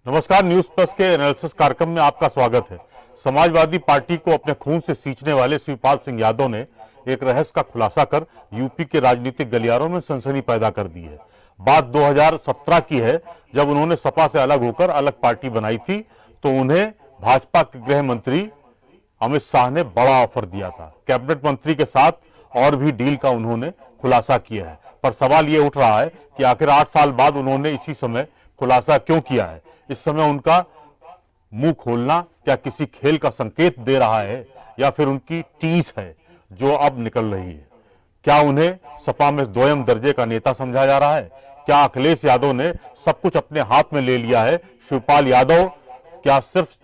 नमस्कार। News plus के analysis कार्यक्रम में आपका स्वागत है। समाजवादी पार्टी को अपने खून से सींचने वाले शिवपाल सिंह यादव ने एक रहस्य का खुलासा कर यूपी के राजनीतिक गलियारों में सनसनी पैदा कर दी है। बात 2017 की है, जब उन्होंने सपा से अलग होकर अलग पार्टी बनाई थी तो उन्हें भाजपा के गृह मंत्री अमित शाह ने बड़ा ऑफर दिया था। कैबिनेट मंत्री के साथ और भी डील का उन्होंने खुलासा किया है। पर सवाल यह उठ रहा है कि आखिर 8 साल बाद उन्होंने इसी समय खुलासा क्यों किया है। इस समय उनका मुंह खोलना क्या किसी खेल का संकेत दे रहा है या फिर उनकी टीस है जो अब निकल रही है। क्या उन्हें सपा में दोयम दर्जे का नेता समझा जा रहा है? क्या अखिलेश यादव ने सब कुछ अपने हाथ में ले लिया है? शिवपाल यादव क्या सिर्फ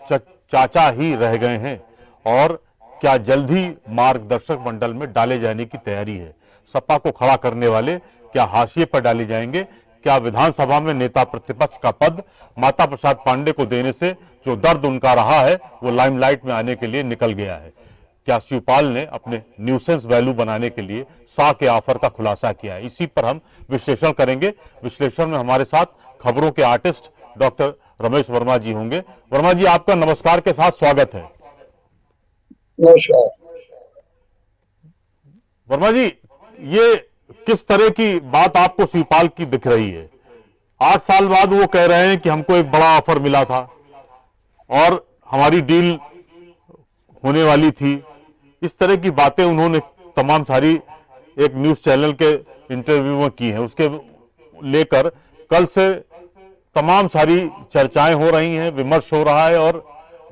चाचा ही रह गए हैं और क्या जल्द ही मार्गदर्शक मंडल में डाले जाने की तैयारी है? सपा को खड़ा करने वाले क्या हाशिए पर डाले जाएंगे? क्या विधानसभा में नेता प्रतिपक्ष का पद माता प्रसाद पांडे को देने से जो दर्द उनका रहा है वो लाइमलाइट में आने के लिए निकल गया है? क्या शिवपाल ने अपने न्यूसेंस वैल्यू बनाने के लिए शाह के ऑफर का खुलासा किया है? इसी पर हम विश्लेषण करेंगे। विश्लेषण में हमारे साथ खबरों के आर्टिस्ट डॉक्टर रमेश वर्मा जी होंगे। वर्मा जी, आपका नमस्कार के साथ स्वागत है। नमस्कार। वर्मा जी, ये किस तरह की बात आपको शिवपाल की दिख रही है? 8 साल बाद वो कह रहे हैं कि हमको एक बड़ा ऑफर मिला था और हमारी डील होने वाली थी। इस तरह की बातें उन्होंने तमाम सारी एक न्यूज चैनल के इंटरव्यू में की हैं। उसके लेकर कल से तमाम सारी चर्चाएं हो रही हैं, विमर्श हो रहा है और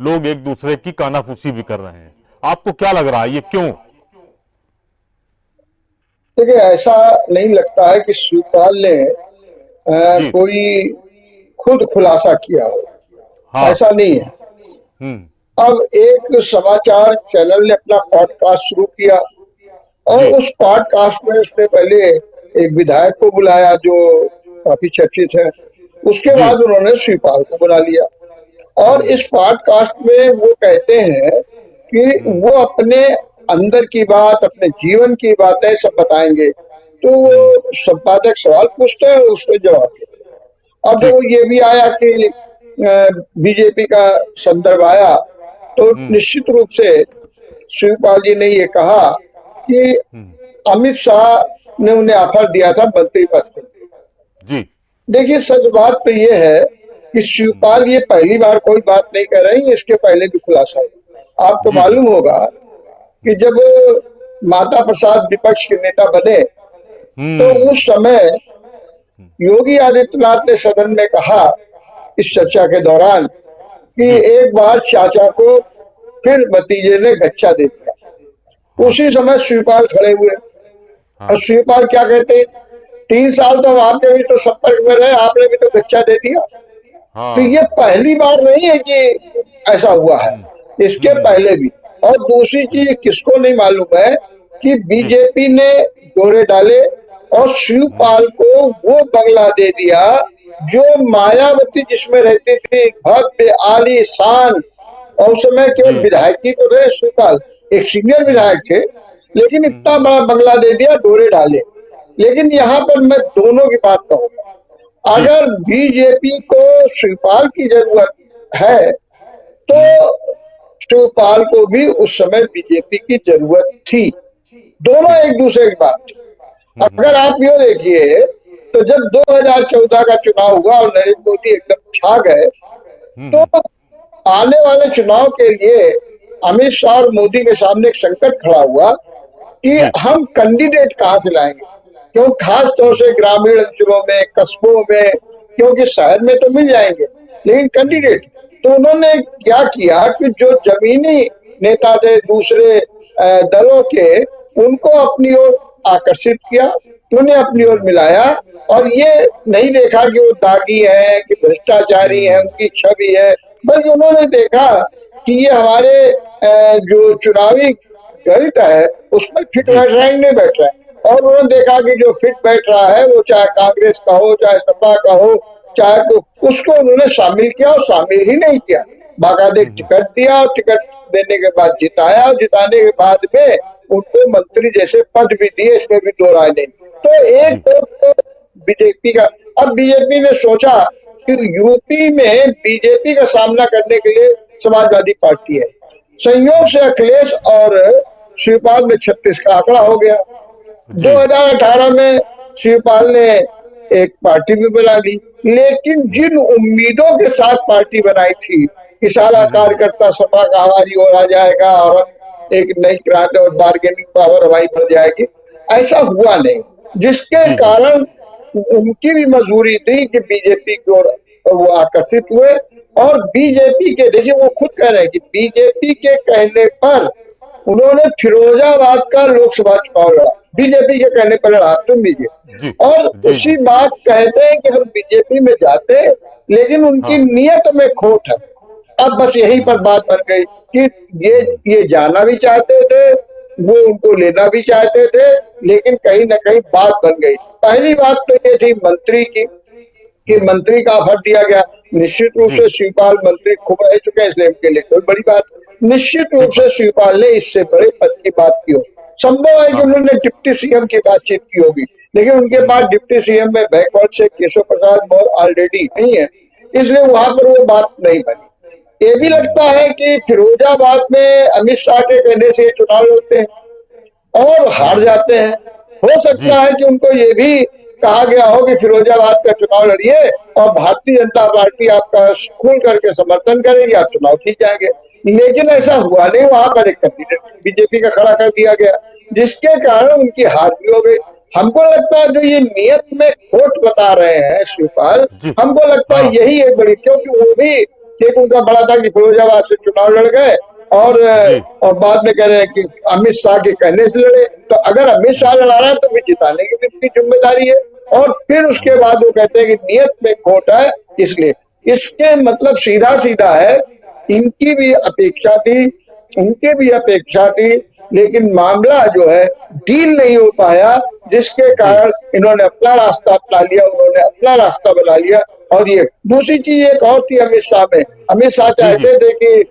लोग एक दूसरे की कानाफूसी भी कर रहे हैं। आपको क्या लग रहा है, ये क्यों? देखिए, ऐसा नहीं लगता है कि शिवपाल ने जी। कोई खुद खुलासा किया हो। हाँ। ऐसा नहीं है। हम्म। अब एक समाचार चैनल ने अपना पॉडकास्ट शुरू किया और जी। उस पॉडकास्ट में उसने पहले एक विधायक को बुलाया जो काफी चर्चित है। उसके जी। बाद उन्होंने शिवपाल को बुला लिया और इस पॉडकास्ट में वो कहते हैं कि वो अपने अंदर की बात, अपने जीवन की बातें सब बताएंगे। तो वो संपादक सवाल पूछते हैं, उसमें जवाब देते हैं। अब ठीक। वो ये भी आया कि बीजेपी का संदर्भ आया तो निश्चित रूप से शिवपाल जी ने ये कहा कि अमित शाह ने उन्हें ऑफर दिया था मंत्री पद के। जी। देखिए, सच बात तो ये है कि शिवपाल ये पहली बार कोई बात नहीं कर रही, इसके पहले भी खुलासा हुआ। आपको जी। जी। मालूम होगा कि जब माता प्रसाद विपक्ष के नेता बने तो उस समय योगी आदित्यनाथ ने सदन में कहा इस चर्चा के दौरान कि जी। एक बार चाचा को फिर भतीजे ने गच्चा दे दिया। हाँ। उसी समय शिवपाल खड़े हुए और हाँ। शिवपाल क्या कहते, 3 साल तो आपके भी तो संपर्क में रहे, आपने भी तो गच्चा दे दिया। तो हाँ। ये पहली बार नहीं है कि ऐसा हुआ है, इसके पहले भी। और दूसरी चीज किसको नहीं मालूम है कि जी। बीजेपी ने दौरे डाले और शिवपाल को वो बंगला दे दिया जो मायावती जिसमें रहती थी, भव्य आलीशान। और उस समय केवल जी। विधायक ही तो थे शिवपाल, एक सीनियर विधायक थे, लेकिन इतना बड़ा बंगला दे दिया, डोरे डाले। लेकिन यहाँ पर मैं दोनों की बात कहूंगा। जी। अगर बीजेपी को शिवपाल की जरूरत है तो शिवपाल को भी उस समय बीजेपी की जरूरत थी। दोनों ठीक। एक दूसरे की बात थी। अगर आप ये देखिए तो जब 2014 का चुनाव हुआ और नरेंद्र मोदी एकदम छा गए तो आने वाले चुनाव के लिए अमित शाह और मोदी के सामने एक संकट खड़ा हुआ कि जी। हम कैंडिडेट कहां से लाएंगे। क्यों, खास तौर से ग्रामीण अंचलों में, कस्बों में, क्योंकि शहर में तो मिल जाएंगे लेकिन कैंडिडेट। तो उन्होंने क्या किया कि जो जमीनी नेता थे दूसरे दलों के, उनको अपनी ओर आकर्षित किया, उन्हें अपनी ओर मिलाया। और ये नहीं देखा कि वो दागी है कि भ्रष्टाचारी है, उनकी छवि है, बल्कि उन्होंने देखा कि ये हमारे जो चुनावी गणित है उसमें फिट जी। बैठ रहा है, नहीं बैठ रहा है। और उन्होंने देखा कि जो फिट बैठ रहा है वो चाहे कांग्रेस का हो, चाहे सपा का हो, चाहे तो उसको उन्होंने शामिल किया और शामिल ही नहीं किया, बाकायदे टिकट दिया और टिकट देने के बाद जिताया और जिताने के बाद में उनको मंत्री जैसे पद भी दिए, इसमें भी दो राय नहीं। तो एक तो बीजेपी का। अब बीजेपी ने सोचा कि यूपी में बीजेपी का सामना करने के लिए समाजवादी पार्टी है। संयोग से अखिलेश और शिवपाल में 36 का आंकड़ा हो गया। 2018 में शिवपाल ने एक पार्टी भी बना ली, लेकिन जिन उम्मीदों के साथ पार्टी बनाई थी कि सारा कार्यकर्ता सपा का हमारी ओर आ जाएगा और एक नई क्रांति और बार्गेनिंग पावर हमारी बढ़ जाएगी, ऐसा हुआ नहीं, जिसके कारण उनकी भी मजबूरी थी कि बीजेपी की ओर वो आकर्षित हुए। और बीजेपी के, देखिए वो खुद कह रहे हैं कि बीजेपी के कहने पर उन्होंने फिरोजाबाद का लोकसभा चुनाव लड़ा, बीजेपी के कहने पर लड़ा, तुम लीजिए। और उसी बात कहते हैं कि हम बीजेपी में जाते, लेकिन उनकी नीयत में खोट है। अब बस यहीं पर बात बन गई कि ये जाना भी चाहते थे, वो उनको लेना भी चाहते थे, लेकिन कहीं ना कहीं बात बन गई। पहली बात तो ये थी मंत्री की, कि मंत्री का ऑफर दिया गया। निश्चित रूप से शिवपाल मंत्री खूब रह चुके हैं, इसलिए उनके लिए कोई बड़ी बात, निश्चित रूप से शिवपाल ने इससे बड़े पद की बात की हो। संभव है कि उन्होंने डिप्टी सीएम की बातचीत की होगी, लेकिन उनके पास डिप्टी सीएम में बैकवर्ड से केशव प्रसाद मौर्य ऑलरेडी नहीं है, इसलिए वहां पर वो बात नहीं बनी। ये भी लगता है कि फिरोजाबाद में अमित शाह के कहने से चुनाव लड़ते हैं और हार जाते हैं। हो सकता है कि उनको ये भी कहा गया हो कि फिरोजाबाद का चुनाव लड़िए और भारतीय जनता पार्टी आपका खुल करके समर्थन करेगी, आप चुनाव जीत जाएंगे, लेकिन ऐसा हुआ नहीं। वहां पर एक कैंडिडेट बीजेपी का खड़ा कर दिया गया, जिसके कारण उनकी हार भी हो गई। हमको लगता है जो ये नियत में खोट बता रहे हैं शिवपाल, हमको लगता है यही एक बड़ी, क्योंकि वो भी एक उनका बड़ा था कि फिरोजाबाद से चुनाव लड़ गए और बाद में कह रहे हैं कि अमित शाह के कहने से लड़े। तो अगर अमित शाह लड़ा रहा है तो भी जिताने की भी जिम्मेदारी है। और फिर उसके बाद वो कहते हैं कि नियत में खोट है, इसलिए इसके मतलब सीधा सीधा है, इनकी भी अपेक्षा थी, उनके भी अपेक्षा थी, लेकिन मामला जो है डील नहीं हो पाया, जिसके कारण इन्होंने अपना रास्ता अपना लिया, उन्होंने अपना रास्ता बना लिया। और ये दूसरी चीज एक और थी अमित शाह में, अमित शाह चाहते थे कि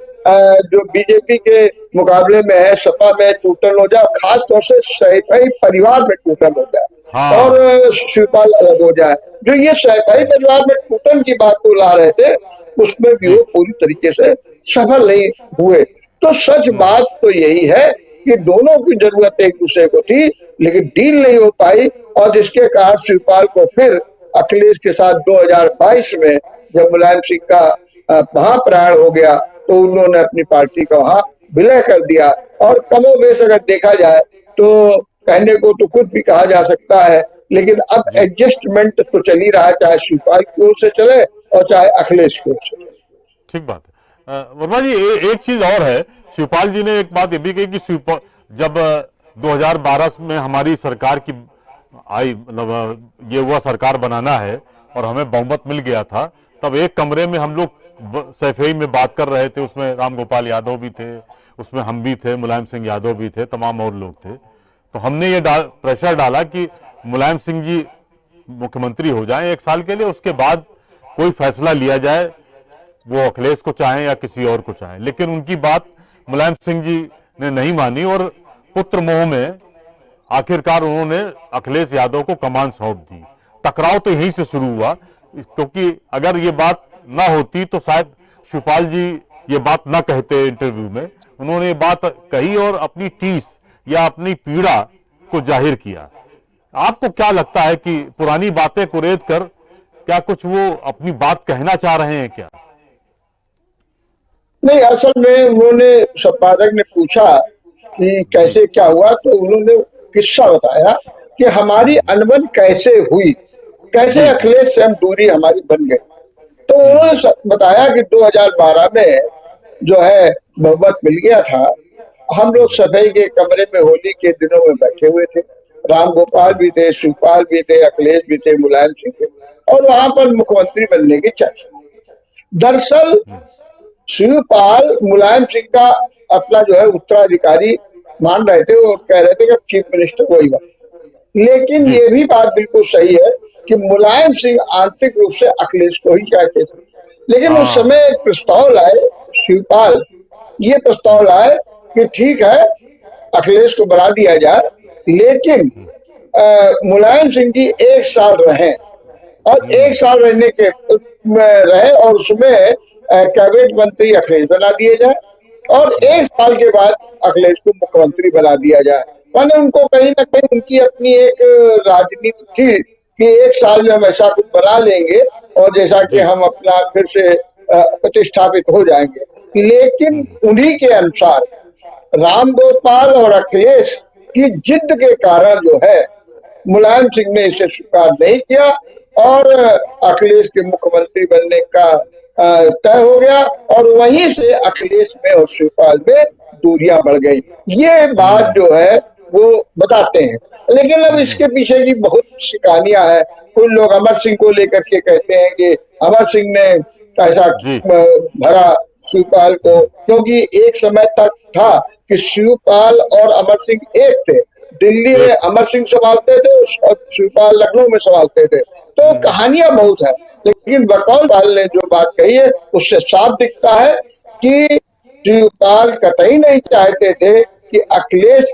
जो बीजेपी के मुकाबले में है सपा में टूटन हो जाए, खास तौर से सहकारी परिवार में टूटन हो जाए और शिवपाल अलग हो जाए। जो ये सहकारी परिवार में टूटन की बात को ला रहे थे, उसमें भी वो पूरी तरीके से सफल नहीं हुए। तो सच बात तो यही है कि दोनों की जरूरत एक दूसरे को थी, लेकिन डील नहीं हो पाई, और जिसके कारण शिवपाल को फिर अखिलेश के साथ 2022 में जब मुलायम सिंह का महाप्रयाण हो गया तो उन्होंने अपनी पार्टी का वहां विलय कर दिया। और कमोबेश अगर देखा जाए तो कहने को तो कुछ भी कहा जा सकता है, लेकिन अब एडजस्टमेंट तो चल ही रहा है, चाहे शिवपाल की ओर से चले और चाहे अखिलेश की ओर से। ठीक बात है। वर्मा जी, एक चीज और है, शिवपाल जी ने एक बात ये भी कही कि शिवपाल जब 2012 में हमारी सरकार की आई, मतलब ये हुआ सरकार बनाना है और हमें बहुमत मिल गया था, तब एक कमरे में हम लोग सैफई में बात कर रहे थे, उसमें राम गोपाल यादव भी थे, उसमें हम भी थे, मुलायम सिंह यादव भी थे, तमाम और लोग थे। तो हमने ये प्रेशर डाला कि मुलायम सिंह जी मुख्यमंत्री हो जाएं 1 साल के लिए, उसके बाद कोई फैसला लिया जाए, वो अखिलेश को चाहें या किसी और को चाहें। लेकिन उनकी बात मुलायम सिंह जी ने नहीं मानी और पुत्र मोह में आखिरकार उन्होंने अखिलेश यादव को कमान सौंप दी। टकराव तो यहीं से शुरू हुआ, क्योंकि अगर ये बात ना होती तो शायद शिवपाल जी ये बात ना कहते इंटरव्यू में। उन्होंने ये बात कही और अपनी टीस या अपनी पीड़ा को जाहिर किया। आपको क्या लगता है कि पुरानी बातें कुरेद कर क्या कुछ वो अपनी बात कहना चाह रहे हैं क्या? नहीं, असल में उन्होंने, संपादक ने पूछा कि कैसे क्या हुआ, तो उन्होंने किस्सा बताया कि हमारी अनबन कैसे हुई, कैसे अखिलेश से हम दूरी हमारी बन गई। तो उन्होंने बताया कि 2012 में जो है बहुमत मिल गया था, हम लोग सफाई के कमरे में होली के दिनों में बैठे हुए थे, राम गोपाल भी थे, शिवपाल भी थे, अखिलेश भी थे, मुलायम सिंह थे, और वहां पर मुख्यमंत्री बनने की चर्चा। दरअसल शिवपाल मुलायम सिंह का अपना जो है उत्तराधिकारी मान रहे थे, वो कह रहे थे कि चीफ मिनिस्टर वही बने। लेकिन ये भी बात बिल्कुल सही है कि मुलायम सिंह आंतरिक रूप से अखिलेश को ही चाहते थे, लेकिन उस समय एक प्रस्ताव लाए शिवपाल, ये प्रस्ताव लाए कि ठीक है अखिलेश को बना दिया जाए, लेकिन मुलायम सिंह जी 1 साल रहे, और 1 साल रहने के रहे और उसमें कैबिनेट मंत्री अखिलेश बना दिए जाए और 1 साल के बाद अखिलेश को मुख्यमंत्री बना दिया जाए। माने उनको कहीं ना कहीं उनकी अपनी एक राजनीति थी कि 1 साल में हम ऐसा कुछ बना लेंगे और जैसा कि हम अपना फिर से प्रतिष्ठापित हो जाएंगे। लेकिन उन्हीं के अनुसार राम गोपाल और अखिलेश की जिद के कारण जो है मुलायम सिंह ने इसे स्वीकार नहीं किया और अखिलेश के मुख्यमंत्री बनने का तय हो गया और वहीं से अखिलेश में और शिवपाल में दूरियां बढ़ गई। ये बात जो है वो बताते हैं। लेकिन अब इसके पीछे की बहुत सी कहानियां हैं। कुछ लोग अमर सिंह को लेकर के कहते हैं कि अमर सिंह ने ऐसा भरा शिवपाल को, क्योंकि एक समय तक था कि शिवपाल और अमर सिंह एक थे। दिल्ली में अमर सिंह संभालते थे और शिवपाल लखनऊ में संभालते थे। तो कहानियां बहुत है, लेकिन बकौल पाल ने जो बात कही है उससे साफ दिखता है कि शिवपाल कतई नहीं चाहते थे कि अखिलेश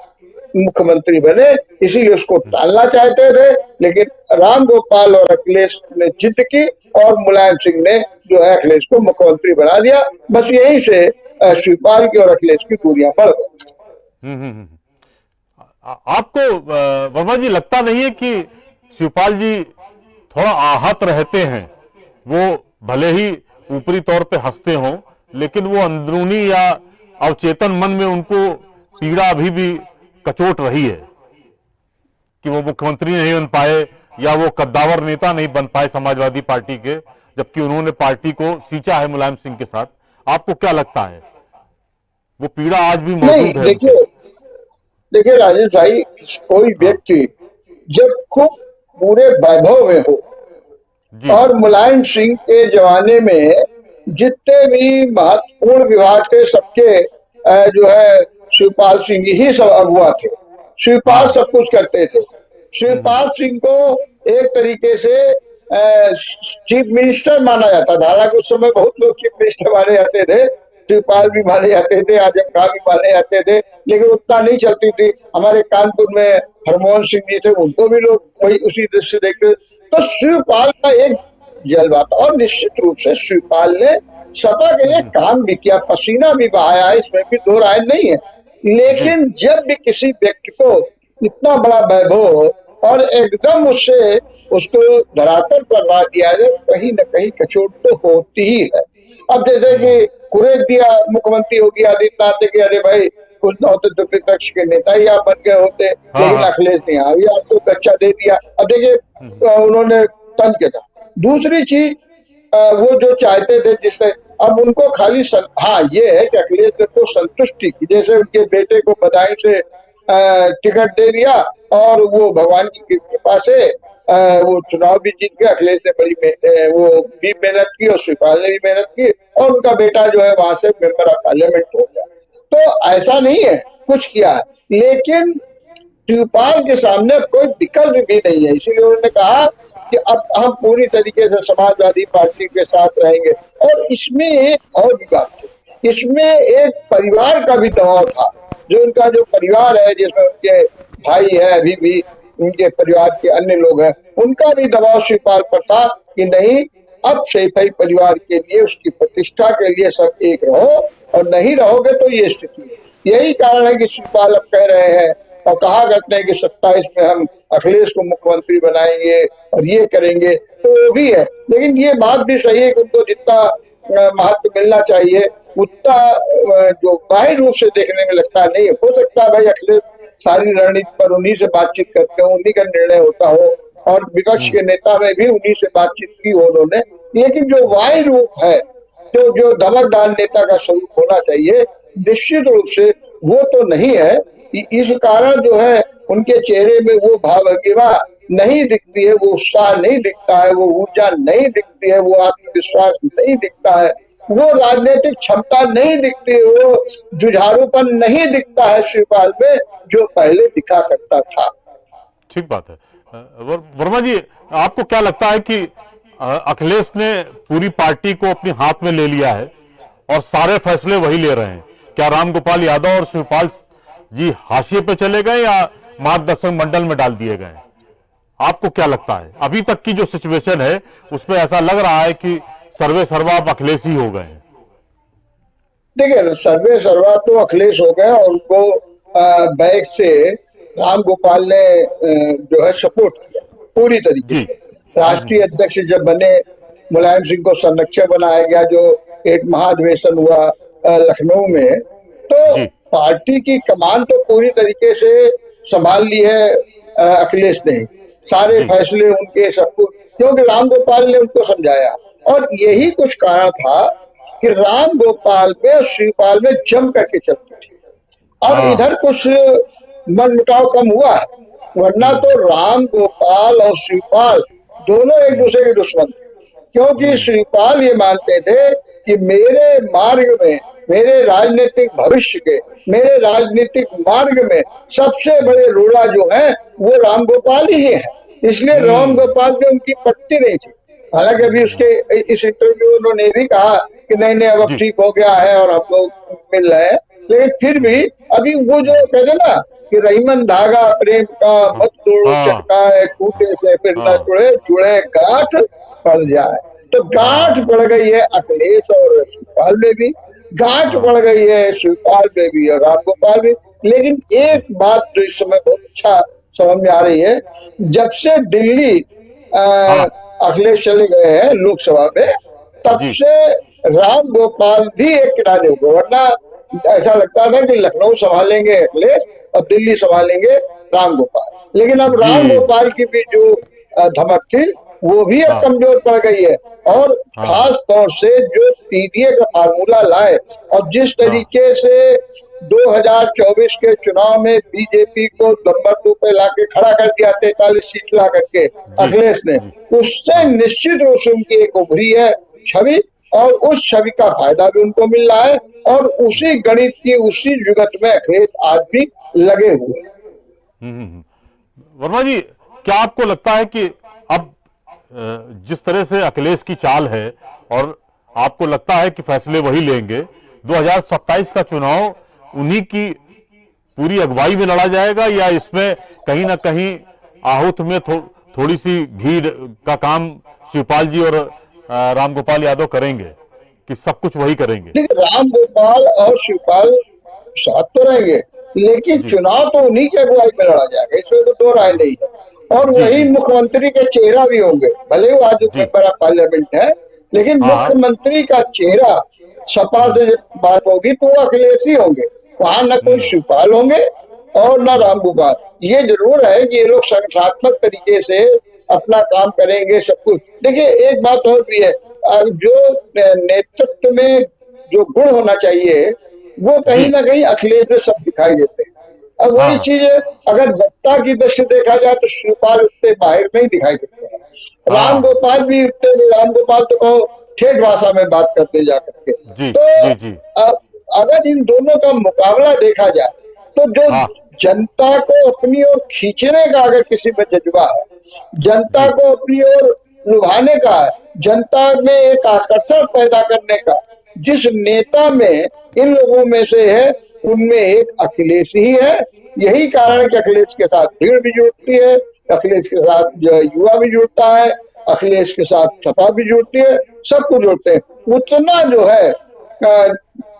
मुख्यमंत्री बने, इसीलिए उसको टालना चाहते थे। लेकिन राम गोपाल और अखिलेश ने जिद की और मुलायम सिंह ने जो है अखिलेश को मुख्यमंत्री बना दिया। बस यहीं से शिवपाल की और अखिलेश की दूरियां बढ़ गई। आपको वर्मा जी लगता नहीं है कि शिवपाल जी थोड़ा आहत रहते हैं? वो भले ही ऊपरी तौर पे हंसते हों, लेकिन वो अंदरूनी या अवचेतन मन में उनको पीड़ा अभी भी कचोट रही है कि वो मुख्यमंत्री नहीं बन पाए या वो कद्दावर नेता नहीं बन पाए समाजवादी पार्टी के, जबकि उन्होंने पार्टी को सींचा है मुलायम सिंह के साथ। आपको क्या लगता है, वो पीड़ा आज भी मौजूद है? देखिए राजेश भाई, कोई व्यक्ति जब खूब पूरे वैभव में हो, और मुलायम सिंह के जमाने में जितने भी महत्वपूर्ण विभाग थे सबके जो है शिवपाल सिंह ही सब अगुआ थे। शिवपाल सब कुछ करते थे। शिवपाल सिंह को एक तरीके से चीफ मिनिस्टर माना जाता था। हालांकि उस समय बहुत लोग चीफ मिनिस्टर माने जाते थे, शिवपाल भी माने जाते थे, आजम खान भी माने जाते थे, लेकिन उतना नहीं चलती थी। हमारे कानपुर में हरमोहन सिंह जी थे, उनको भी लोग वही उसी दृष्टि से देखते। तो शिवपाल का एक जलवा था और निश्चित रूप से शिवपाल ने सपा के लिए काम भी किया, पसीना भी बहाया, इसमें भी दो राय नहीं है। लेकिन जब भी किसी व्यक्ति को इतना बड़ा वैभव हो और एकदम उससे उसको धरातल पर ला दिया जाए, कहीं न कहीं कचोट तो होती ही है। अब जैसे कि कुरेद दिया मुख्यमंत्री योगी आदित्यनाथ ने कि अरे भाई कुछ न होते तो विपक्ष के नेता ही आप बन गए होते, लेकिन अखिलेश ने यहाँ भी आपको कच्चा दे दिया। अब देखिए उन्होंने तंज के था। दूसरी चीज वो जो चाहते थे जिससे अब उनको खाली हाँ ये है कि अखिलेश ने तो संतुष्टि की, जैसे उनके बेटे को बधाई से टिकट दे दिया और वो भगवान की कृपा से वो चुनाव भी जीत गया। अखिलेश ने बड़ी वो भी मेहनत की और शिवपाल ने भी मेहनत की और उनका बेटा जो है वहां से मेंबर ऑफ पार्लियामेंट हो गया। तो ऐसा नहीं है कुछ किया है, लेकिन शिवपाल के सामने कोई विकल्प भी नहीं है। इसीलिए उन्होंने कहा कि अब हम पूरी तरीके से समाजवादी पार्टी के साथ रहेंगे। और इसमें एक और भी बात है, इसमें एक परिवार का भी दबाव था। जो उनका जो परिवार है, जिसमें उनके भाई है, अभी भी उनके परिवार के अन्य लोग हैं, उनका भी दबाव शिवपाल पर था कि नहीं, अब सैफई परिवार के लिए, उसकी प्रतिष्ठा के लिए सब एक रहो, और नहीं रहोगे तो ये स्थिति है। यही कारण है कि शिवपाल अब कह रहे हैं और कहा करते हैं कि 27 में हम अखिलेश को मुख्यमंत्री बनाएंगे और ये करेंगे, तो वो भी है। लेकिन ये बात भी सही है कि उनको जितना महत्व मिलना चाहिए उतना जो बाह्य रूप से देखने में लगता नहीं है। हो सकता है भाई अखिलेश सारी रणनीति पर उन्हीं से बातचीत करते हो, उन्हीं का निर्णय होता हो, और विपक्ष के नेता में भी उन्हीं से बातचीत की हो उन्होंने। लेकिन जो बाह्य रूप है, जो धमकदार नेता का स्वरूप होना चाहिए, निश्चित रूप से वो तो नहीं है। इस कारण जो है उनके चेहरे में वो भावगिरा नहीं दिखती है, वो उत्साह नहीं दिखता है, वो ऊर्जा नहीं दिखती है, वो आत्मविश्वास नहीं दिखता है, वो राजनीतिक क्षमता नहीं दिखती है, वो जुझारूपन नहीं दिखता है शिवपाल में जो पहले दिखा करता था। ठीक बात है। वर्मा जी, आपको क्या लगता है कि अखिलेश ने पूरी पार्टी को अपने हाथ में ले लिया है और सारे फैसले वही ले रहे हैं? क्या रामगोपाल यादव और शिवपाल जी हाशिए पे चले गए या मार्गदर्शक मंडल में डाल दिए गए? आपको क्या लगता है? अभी तक की जो सिचुएशन है उसमें ऐसा लग रहा है कि सर्वे सर्वा आप अखिलेश ही हो गए हैं? देखिए, सर्वे सर्वा तो अखिलेश हो गए और उनको बैक से राम गोपाल ने जो है सपोर्ट किया पूरी तरीके जी। से। राष्ट्रीय अध्यक्ष जब बने, मुलायम सिंह को संरक्षक बनाया गया, जो एक महाधिवेशन हुआ लखनऊ में, तो जी। पार्टी की कमान तो पूरी तरीके से संभाल ली है अखिलेश ने। सारे जी। फैसले उनके, सब कुछ, क्योंकि राम गोपाल ने उनको समझाया। और यही कुछ कारण था कि राम गोपाल में शिवपाल में जम करके चलती थी। अब हाँ। इधर कुछ मनमुटाव कम हुआ है, वरना तो राम गोपाल और शिवपाल दोनों एक दूसरे के दुश्मन थे। क्योंकि शिवपाल ये मानते थे कि मेरे मार्ग में, मेरे राजनीतिक भविष्य के, मेरे राजनीतिक मार्ग में सबसे बड़े रोड़ा जो है वो राम गोपाल ही है। इसलिए राम गोपाल में उनकी पट्टी नहीं थी। हालांकि अभी उसके इस इंटरव्यू में उन्होंने भी कहा कि नहीं नहीं, अब जी। ठीक हो गया है और हम लोग मिल रहे हैं, लेकिन फिर भी अभी वो जो कहते ना कि रहीमन धागा प्रेम का मत तोड़ो हाँ। चटकाए, टूटे से फिर न हाँ। जुड़े, जुड़े गांठ पड़ जाए। तो गांठ हाँ। पड़ गई है अखिलेश और शिवपाल में भी, गांठ पड़ गई है शिवपाल में भी और राम गोपाल में। लेकिन एक बात जो इस समय बहुत अच्छा समझ में आ रही है, जब से दिल्ली हाँ। अखिलेश चले गए हैं लोकसभा में, तब जी। से राम गोपाल भी एक किनारे हो गए। वरना ऐसा लगता था कि लखनऊ संभालेंगे अखिलेश और दिल्ली संभालेंगे राम गोपाल। लेकिन अब जी। राम गोपाल की भी जो धमक थी वो भी अब हाँ। कमजोर पड़ गई है। और हाँ। खास तौर से जो पीडीए का फार्मूला लाए और जिस हाँ। तरीके से 2024 के चुनाव में बीजेपी को नंबर 2 पे लाके खड़ा कर दिया, 43 सीट ला करके जी। अखिलेश ने, जी। उससे हाँ। निश्चित रूप से उनकी एक उभरी है छवि, और उस छवि का फायदा भी उनको मिल रहा है। और उसी गणित की, उसी जुगत में अखिलेश आज भी लगे हुए हैं। वर्मा जी, क्या आपको लगता है कि अब जिस तरह से अखिलेश की चाल है और आपको लगता है कि फैसले वही लेंगे, 2027 का चुनाव उन्हीं की पूरी अगुवाई में लड़ा जाएगा, या इसमें कहीं ना कहीं आहूत में थोड़ी सी घी का काम शिवपाल जी और रामगोपाल यादव करेंगे, कि सब कुछ वही करेंगे? देखिए, राम गोपाल और शिवपाल साथ तो रहेंगे, लेकिन जी। चुनाव तो उन्हीं के अगुवाई में लड़ा जाएगा, इसमें तो दो राय नहीं है। और जी। वही जी। मुख्यमंत्री के चेहरा भी होंगे, भले वो आज जी। मेंबर ऑफ पार्लियामेंट है, लेकिन हाँ। मुख्यमंत्री का चेहरा सपा से जब बात होगी तो वो अखिलेश ही होंगे। वहां न कोई शिवपाल होंगे और न राम गोपाल। ये जरूर है कि ये लोग संगठनात्मक तरीके से अपना काम करेंगे, सब कुछ। देखिए, एक बात और भी है, जो नेतृत्व में जो गुण होना चाहिए वो कहीं जी। ना कहीं अखिलेश में सब दिखाई देते हैं। अब वही हाँ। चीज है, अगर सत्ता की दृष्टि देखा जाए तो शिवपाल उतने बाहर नहीं दिखाई देते हैं, राम हाँ। गोपाल भी उतने नहीं। राम गोपाल तो कहो ठेठ भाषा में बात करते जा करके। जी। तो जी। जी। अगर इन दोनों का मुकाबला देखा जाए तो जो हाँ। जनता को अपनी ओर खींचने का अगर किसी में जज्बा है, जनता जी। को अपनी ओर लुभाने का है, जनता में एक आकर्षण पैदा करने का जिस नेता में इन लोगों में से है, उनमें एक अखिलेश ही है। यही कारण है कि अखिलेश के साथ भीड़ भी जुड़ती है, अखिलेश के साथ जो युवा भी जुड़ता है, अखिलेश के साथ सपा भी जुड़ती है, सब कुछ जुड़ते हैं। उतना जो है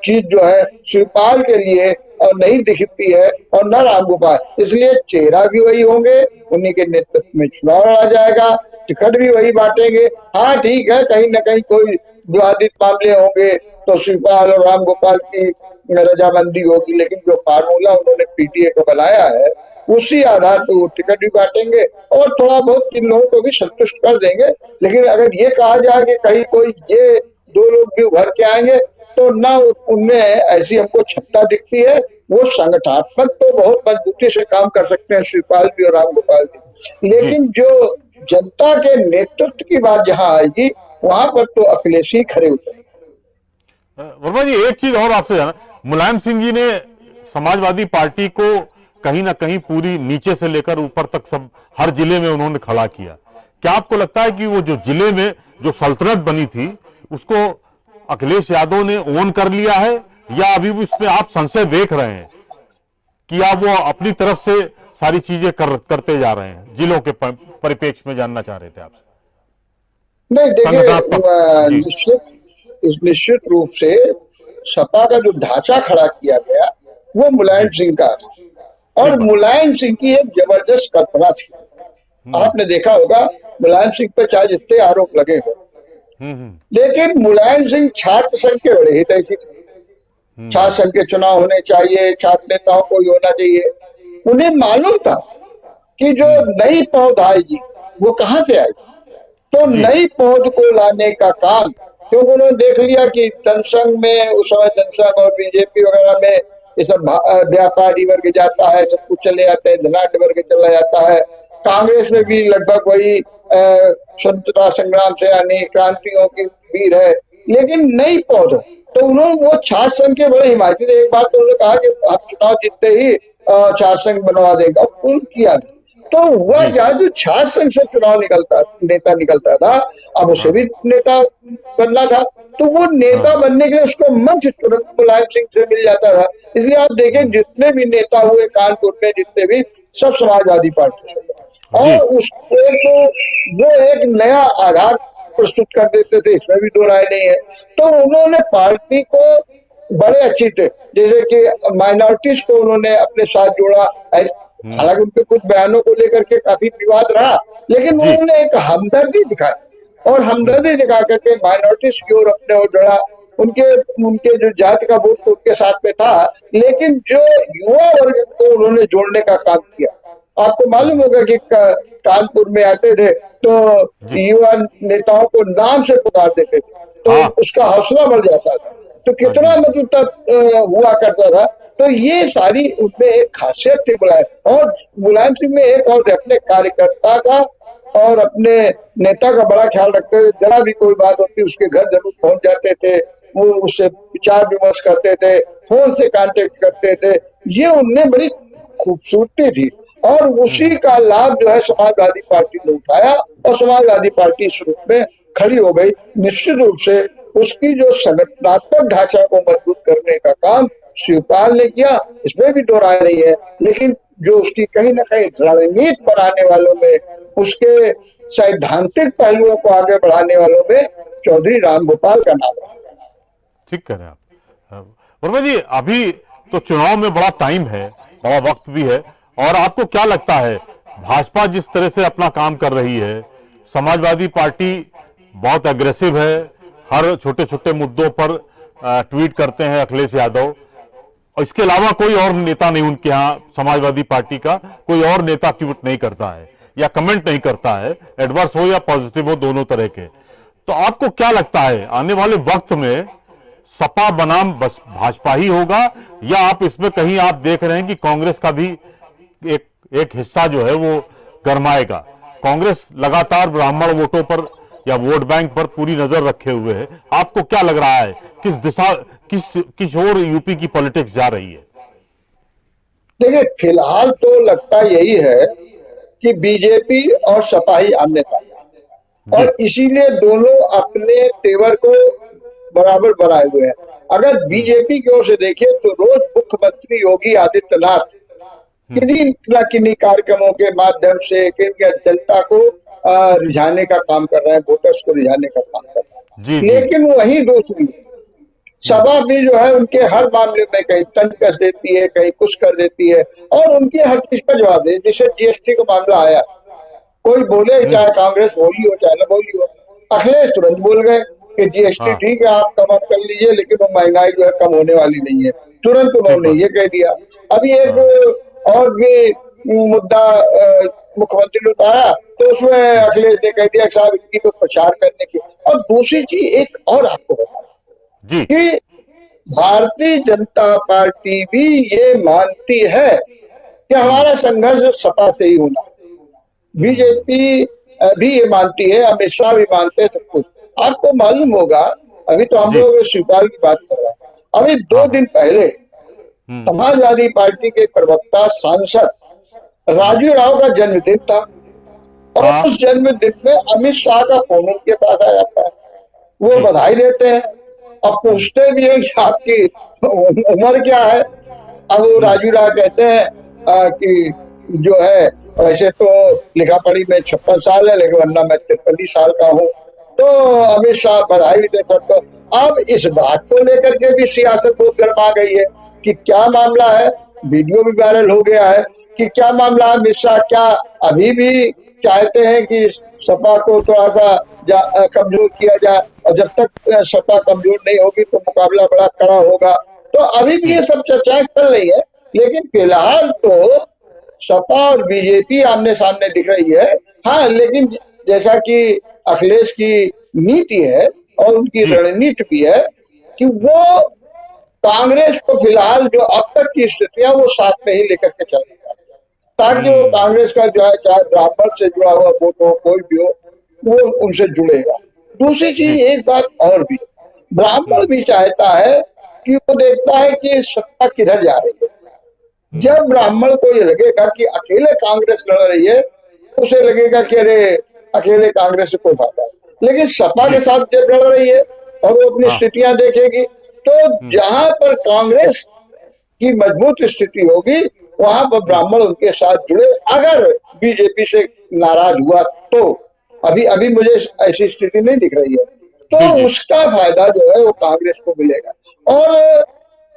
चीज जो है शिवपाल के लिए और नहीं दिखती है, और न राम गोपाल। इसलिए चेहरा भी वही होंगे, उन्हीं के नेतृत्व में चुनाव लड़ा जाएगा, टिकट भी वही बांटेंगे। हाँ ठीक है, कहीं ना कहीं कोई विवादित मामले होंगे तो शिवपाल और राम गोपाल की रजामंदी होगी, लेकिन जो फार्मूला उन्होंने पीटीए को बनाया है उसी आधार पर वो टिकट भी बांटेंगे और थोड़ा बहुत इन लोगों को भी संतुष्ट कर देंगे। लेकिन अगर ये कहा जाए कि कहीं कोई ये दो लोग भी उभर के आएंगे तो ना उनमें ऐसी हमको क्षमता दिखती है। वो संगठनात्मक तो बहुत मजबूती से काम कर सकते हैं शिवपाल भी और राम गोपाल भी, लेकिन जो जनता के नेतृत्व की बात जहां आएगी वहां पर तो अखिलेश ही खड़े उतरेंगे। वर्मा जी, एक चीज और आपसे जाना, मुलायम सिंह जी ने समाजवादी पार्टी को कहीं ना कहीं पूरी नीचे से लेकर ऊपर तक सब हर जिले में उन्होंने खड़ा किया। क्या आपको लगता है कि वो जो जिले में जो सल्तनत बनी थी उसको अखिलेश यादव ने ओन कर लिया है, या अभी भी उसमें आप संशय देख रहे हैं कि आप वो अपनी तरफ से सारी चीजें करते जा रहे हैं? जिलों के परिप्रेक्ष्य में जानना चाह रहे थे आपसे। नहीं देखिए, संगठनात्मक। जी। निश्चित रूप से सपा का जो ढांचा खड़ा किया गया वो मुलायम जी। सिंह का था, ठीक और बात। मुलायम सिंह की एक जबरदस्त कल्पना थी। हम्म। आपने देखा होगा मुलायम सिंह पर चाहे जितने आरोप लगे हो, हम्म। लेकिन मुलायम सिंह छात्र संघ के बड़े हितैषी थे। छात्र हम्म। संघ के चुनाव होने चाहिए, छात्र नेताओं को ही होना चाहिए। उन्हें मालूम था कि जो हम्म। नई पौध आएगी वो कहां से आएगी, तो जी। नई पौध को लाने का काम, क्योंकि उन्होंने देख लिया कि जनसंघ में उस समय जनसंघ और बीजेपी वगैरह में ये सब व्यापारी वर्ग जाता है, सब कुछ चले जाते हैं, धनाढ़ वर्ग चला जाता है। कांग्रेस में भी लगभग वही स्वतंत्रता संग्राम सेनानी क्रांतियों की भीड़ है, लेकिन नई पौध, तो उन्होंने वो छात्र संघ के बड़े हिमायती थे। एक बात तो उन्होंने कहा कि हम चुनाव जीतते ही छात्र संघ बनवा देगा, और किया नहीं। तो हुआ जी। क्या, जो छात्र संघ से चुनाव निकलता नेता निकलता था, अब उसे हाँ। भी नेता बनना था, तो वो नेता हाँ। बनने के लिए उसको मंच तुरंत मुलायम सिंह से मिल जाता था। इसलिए आप देखें जितने भी नेता हुए कानपुर में, जितने भी, सब समाजवादी पार्टी से, जी। और उसको तो वो एक नया आधार प्रस्तुत कर देते थे, इसमें भी दो राय नहीं है। तो उन्होंने पार्टी को बड़े अच्छे थे, जैसे कि माइनॉरिटीज को उन्होंने अपने साथ जोड़ा। हालांकि उनके कुछ बयानों को लेकर के काफी विवाद रहा, लेकिन जी। उन्होंने एक हमदर्दी दिखाई, और हमदर्दी दिखा करके माइनॉरिटीज की ओर अपने ओर जोड़ा। उनके उनके जो जाति का वोट तो उनके साथ में था, लेकिन जो युवा वर्ग को उन्होंने जोड़ने का काम किया। आपको मालूम होगा कि कानपुर में आते थे तो जी। युवा नेताओं को नाम से पुकार देते थे, तो हाँ। उसका हौसला बढ़ जाता था। तो हाँ कितना जी। मतलब तक हुआ करता था। तो ये सारी उनमें एक खासियत थी मुलायम, और मुलायम सिंह में एक और अपने कार्यकर्ता का और अपने नेता का बड़ा ख्याल रखते थे। जरा भी कोई बात होती उसके घर जरूर पहुंच जाते थे, वो उससे विचार विमर्श करते थे, फोन से कांटेक्ट करते थे। ये उनमें बड़ी खूबसूरती थी, और उसी का लाभ जो है समाजवादी पार्टी ने उठाया, और समाजवादी पार्टी इस रूप में खड़ी हो गई। निश्चित रूप से उसकी जो संगठनात्मक ढांचा को मजबूत करने का काम शिवपाल ने किया, इसमें भी दो राय नहीं है, लेकिन जो उसकी कहीं ना कहीं रणनीति बनाने वालों में, उसके सैद्धांतिक पहलुओं को आगे बढ़ाने वालों में चौधरी रामगोपाल का नाम है। ठीक कह रहे हैं आप। वर्मा जी, अभी तो चुनाव में बड़ा टाइम है, बड़ा वक्त भी है, और आपको क्या लगता है भाजपा जिस तरह से अपना काम कर रही है, समाजवादी पार्टी बहुत एग्रेसिव है, हर छोटे छोटे मुद्दों पर ट्वीट करते हैं अखिलेश यादव, और इसके अलावा कोई और नेता नहीं उनके यहाँ, समाजवादी पार्टी का कोई और नेता ट्वीट नहीं करता है या कमेंट नहीं करता है, एडवर्स हो या पॉजिटिव हो, दोनों तरह के। तो आपको क्या लगता है आने वाले वक्त में सपा बनाम बस भाजपा ही होगा, या आप इसमें कहीं आप देख रहे हैं कि कांग्रेस का भी एक एक हिस्सा जो है वो गरमाएगा? कांग्रेस लगातार ब्राह्मण वोटों पर या वोट बैंक पर पूरी नजर रखे हुए है। आपको क्या लग रहा है किस दिशा, किस ओर यूपी की पॉलिटिक्स जा रही है? देखिए, फिलहाल तो लगता यही है कि बीजेपी और सपा ही आमने सामने, जी। और इसीलिए दोनों अपने तेवर को बराबर बनाए हुए हैं। अगर बीजेपी की ओर से देखिए तो रोज मुख्यमंत्री योगी आदित्यनाथ किन्हीं न किन्हीं कार्यक्रमों के माध्यम से जनता को रिझाने का काम कर रहे हैं, वोटर्स को रिझाने का काम कर रहे जी। हैं। जी। लेकिन वही दूसरी सभा भी जो है उनके हर मामले में कहीं तंज कस देती है, कहीं कुछ कर देती है, और उनकी हर चीज का जवाब दे। जैसे जीएसटी का मामला आया, कोई बोले चाहे कांग्रेस बोली हो चाहे न बोली हो, अखिलेश तुरंत बोल गए कि जीएसटी हाँ। ठीक है आप कम अप कर लीजिए, लेकिन वो महंगाई जो है कम होने वाली नहीं है। तुरंत ठीक उन्होंने बात। ये कह दिया। अभी एक हाँ। और भी मुद्दा मुख्यमंत्री ने उठाया, तो उसमें अखिलेश ने कह दिया साहब इनकी तो प्रचार करने की। और दूसरी चीज एक और आपको बता जी। कि भारतीय जनता पार्टी भी ये मानती है कि हमारा संघर्ष सपा से ही होना। बीजेपी भी ये मानती है, अमित शाह भी मानते हैं, सब कुछ। आपको मालूम होगा, अभी तो हम जी। लोग शिवपाल की बात कर रहे हैं, अभी हाँ। 2 दिन पहले समाजवादी पार्टी के प्रवक्ता सांसद राजू राव का जन्मदिन था, और हाँ। उस जन्मदिन में अमित शाह का फोन उनके पास आ जाता है। वो जी। बधाई देते हैं, अब पूछते भी हैं कि आपकी उम्र क्या है। अब वो राजू राव कहते हैं कि जो है वैसे तो लिखा पढ़ी में 56 साल है, लेकिन वरना मैं 53 साल का हूँ। तो अमित शाह बधाई भी दे सकते। अब इस बात को लेकर के भी सियासत बहुत गर्मा गई है कि क्या मामला है, वीडियो भी वायरल हो गया है कि क्या मामला है। अमित शाह क्या अभी भी चाहते हैं कि सपा को थोड़ा सा कमजोर किया जाए, और जब तक सपा कमजोर नहीं होगी तो मुकाबला बड़ा कड़ा होगा। तो अभी भी ये सब चर्चाएं चल रही है, लेकिन फिलहाल तो सपा और बीजेपी आमने सामने दिख रही है। हाँ, लेकिन जैसा कि अखिलेश की नीति है और उनकी जी रणनीति भी है कि वो कांग्रेस को फिलहाल जो अब तक की स्थिति है वो साथ में ही लेकर के चलेगा, ताकि वो कांग्रेस का जो है, चाहे ब्राह्मण से जुड़ा हुआ वोट हो, कोई भी हो, वो उनसे जुड़ेगा। दूसरी जी चीज एक बात और भी, ब्राह्मण भी चाहता है कि वो देखता है कि सत्ता किधर जा रही है। जब ब्राह्मण को ये लगेगा कि अकेले कांग्रेस लड़ रही है, उसे लगेगा कि अरे अकेले कांग्रेस से कोई फायदा नहीं। लेकिन सपा जी के साथ जब लड़ रही है और वो अपनी हाँ स्थितियां देखेगी, तो जहां पर कांग्रेस की मजबूत स्थिति होगी वहां पर ब्राह्मण उनके साथ जुड़े, अगर बीजेपी से नाराज हुआ तो। अभी अभी मुझे ऐसी स्थिति नहीं दिख रही है, जी तो जी उसका फायदा जो है वो कांग्रेस को मिलेगा। और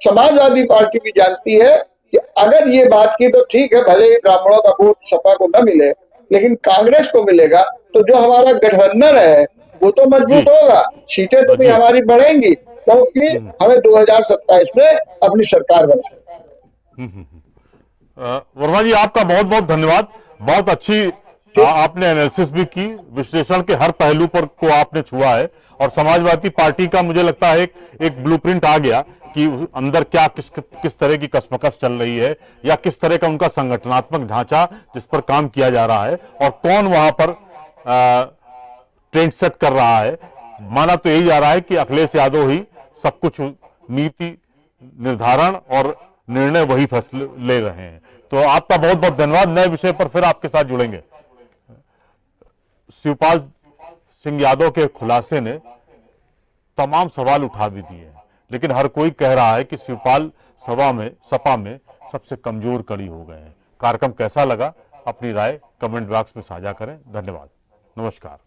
समाजवादी पार्टी भी जानती है कि अगर ये बात की तो ठीक है, भले ही ब्राह्मणों का वोट सपा को न मिले, लेकिन कांग्रेस को मिलेगा तो जो हमारा गठबंधन है वो तो जी मजबूत होगा, सीटें तो भी जी हमारी बढ़ेंगी, क्योंकि हमें 2027 में अपनी सरकार बनानी है। वर्मा जी, आपका बहुत बहुत धन्यवाद। बहुत अच्छी आपने एनालिसिस भी की, विश्लेषण के हर पहलू पर को आपने छुआ है, और समाजवादी पार्टी का मुझे लगता है एक ब्लूप्रिंट आ गया कि अंदर क्या किस तरह की कशमकश चल रही है, या किस तरह का उनका संगठनात्मक ढांचा जिस पर काम किया जा रहा है, और कौन वहां पर ट्रेंड सेट कर रहा है। माना तो यही जा रहा है कि अखिलेश यादव ही सब कुछ नीति निर्धारण और निर्णय वही फैसले ले रहे हैं। तो आपका बहुत बहुत धन्यवाद। नए विषय पर फिर आपके साथ जुड़ेंगे। शिवपाल सिंह यादव के खुलासे ने तमाम सवाल उठा भी दिए हैं, लेकिन हर कोई कह रहा है कि शिवपाल सपा में सबसे कमजोर कड़ी हो गए हैं। कार्यक्रम कैसा लगा, अपनी राय कमेंट बॉक्स में साझा करें। धन्यवाद, नमस्कार।